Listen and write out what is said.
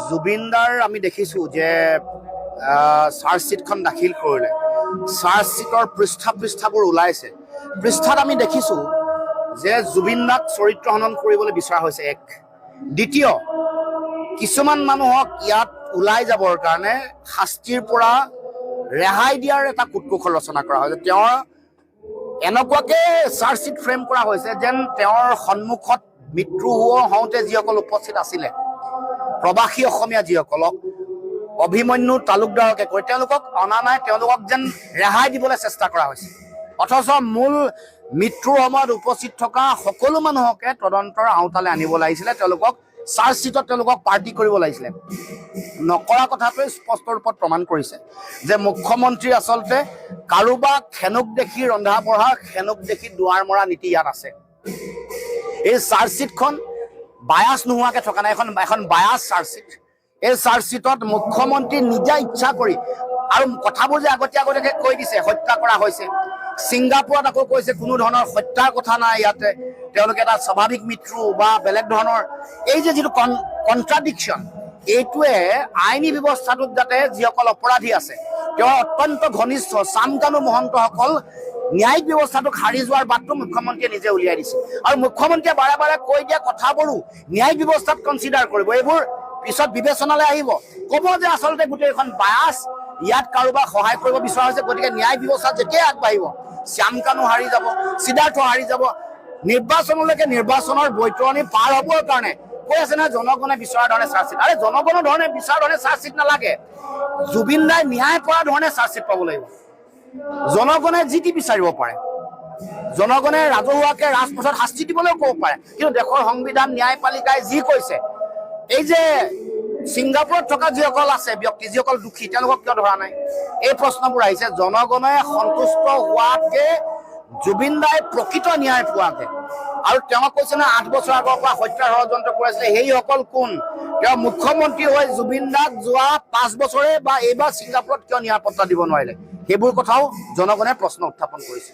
জুবিনদাৰ আমি দেখিছোঁ যে চাৰ্জশ্বিটখন দাখিল কৰিলে, চাৰ্জশ্বিটৰ পৃষ্ঠাবোৰ ওলাইছে। পৃষ্ঠাত আমি দেখিছোঁ যে জুবিনদাক চৰিত্ৰ হনন কৰিবলৈ বিচৰা হৈছে এক। দ্বিতীয়, কিছুমান মানুহক ইয়াত ওলাই যাবৰ কাৰণে শাস্তিৰ পৰা ৰেহাই দিয়াৰ এটা কুটকৌশল ৰচনা কৰা হৈছে। তেওঁৰ এনেকুৱাকৈ চাৰ্জশ্বিট ফ্ৰেম কৰা হৈছে যেন তেওঁৰ সন্মুখত মৃত্যু হওঁতে যিসকল উপস্থিত আছিলে, প্ৰবাসী অসমীয়া যিসকলক, অভিমন্যু তালুকদাৰকে কৈ তেওঁলোকক অনা নাই, তেওঁলোকক যেন ৰেহাই দিবলৈ চেষ্টা কৰা হৈছে। অথচ মূল মৃত্যুৰ সময়ত উপস্থিত থকা সকলো মানুহকে তদন্তৰ আওতালৈ আনিব লাগিছিলে, তেওঁলোকক চাৰ্জশ্বিটত তেওঁলোকক পাৰ্টি কৰিব লাগিছিলে। নকৰা কথাটোৱে স্পষ্ট ৰূপত প্ৰমাণ কৰিছে যে মুখ্যমন্ত্ৰী আচলতে কাৰোবাক খেনুক দেখি ৰন্ধা বঢ়া, খেনুক দেখি দুৱাৰ মৰা নীতি ইয়াত আছে। এই চাৰ্জশ্বিটখন বায়াছ নোহোৱাকৈ থকা নাই, এখন বায়াছ চাৰ্জশ্বিট। এই চাৰ্জশ্বিটত মুখ্যমন্ত্ৰী নিজা ইচ্ছা কৰি, আৰু কথাবোৰ যে আগতীয়াকৈ কৈ দিছে হত্যা কৰা হৈছে, ছিংগাপুৰত আকৌ কৈছে কোনো ধৰণৰ হত্যাৰ কথা নাই, ইয়াতে তেওঁলোকে এটা স্বাভাৱিক মৃত্যু বা বেলেগ ধৰণৰ, এই যে যিটো কণ্ট্ৰাডিকশ্যন, এইটোৱে আইনী ব্যৱস্থাটোত যাতে যিসকল অপৰাধী আছে, তেওঁৰ অত্যন্ত ঘনিষ্ঠ চামকানু মহন্তসকল ন্যায়িক ব্যৱস্থাটোক হাৰি যোৱাৰ বাটটো মুখ্যমন্ত্ৰীয়ে নিজে উলিয়াই দিছে। আৰু মুখ্যমন্ত্ৰীয়ে বাৰে বাৰে কৈ দিয়া কথাবোৰো ন্যায়িক ব্যৱস্থাত কনচিডাৰ কৰিব, এইবোৰ পিছত বিবেচনালৈ আহিব, ক'ব যে আচলতে গোটেইখন বায়াছ, ইয়াত কাৰোবাক সহায় কৰিব বিচৰা হৈছে। গতিকে ন্যায় ব্যৱস্থা যেতিয়াই আগবাঢ়িব, শ্যামকানু হাৰি যাব, সিদ্ধাৰ্থ হাৰি যাব, নিৰ্বাচনলৈকে নিৰ্বাচনৰ বৈতৰণি পাৰ হ'বৰ কাৰণে কৈ আছে নহয় জনগণে বিচৰা ধৰণে চাৰ্জশ্বিট। আৰে জনগণৰ ধৰণে বিচৰা ধৰণে চাৰ্জশ্বিট নালাগে, জুবিন দাই ন্যায় পৰা ধৰণে চাৰ্জশ্বিট পাব লাগিব। জনগণে যি টি বিচাৰিব পাৰে, জনগণে ৰাজহুৱাকে ৰাজপথত শাস্তি দিবলৈও ক'ব পাৰে, কিন্তু দেশৰ সংবিধান ন্যায়পালিকাই যি কৈছে, এই যে ছিংগাপুৰত থকা যিসকল আছে ব্যক্তি, যিসকল দোষী, তেওঁলোকক কিয় ধৰা নাই, এই প্ৰশ্নবোৰ আহিছে। জনগণে সন্তুষ্ট হোৱাতকে জুবিন দাই প্ৰকৃত ন্যায় পোৱাকে, আৰু তেওঁক কৈছে নহয় 8 বছৰ আগৰ পৰা হত্যাৰ ষড়যন্ত্ৰ কৰিছিলে, সেইসকল কোন? তেওঁ মুখ্যমন্ত্ৰী হৈ জুবিন দাক যোৱা 5 বছৰে বা এইবাৰ ছিংগাপুৰত কিয় নিৰাপত্তা দিব নোৱাৰিলে, সেইবোৰ কথাও জনগণে প্ৰশ্ন উত্থাপন কৰিছে।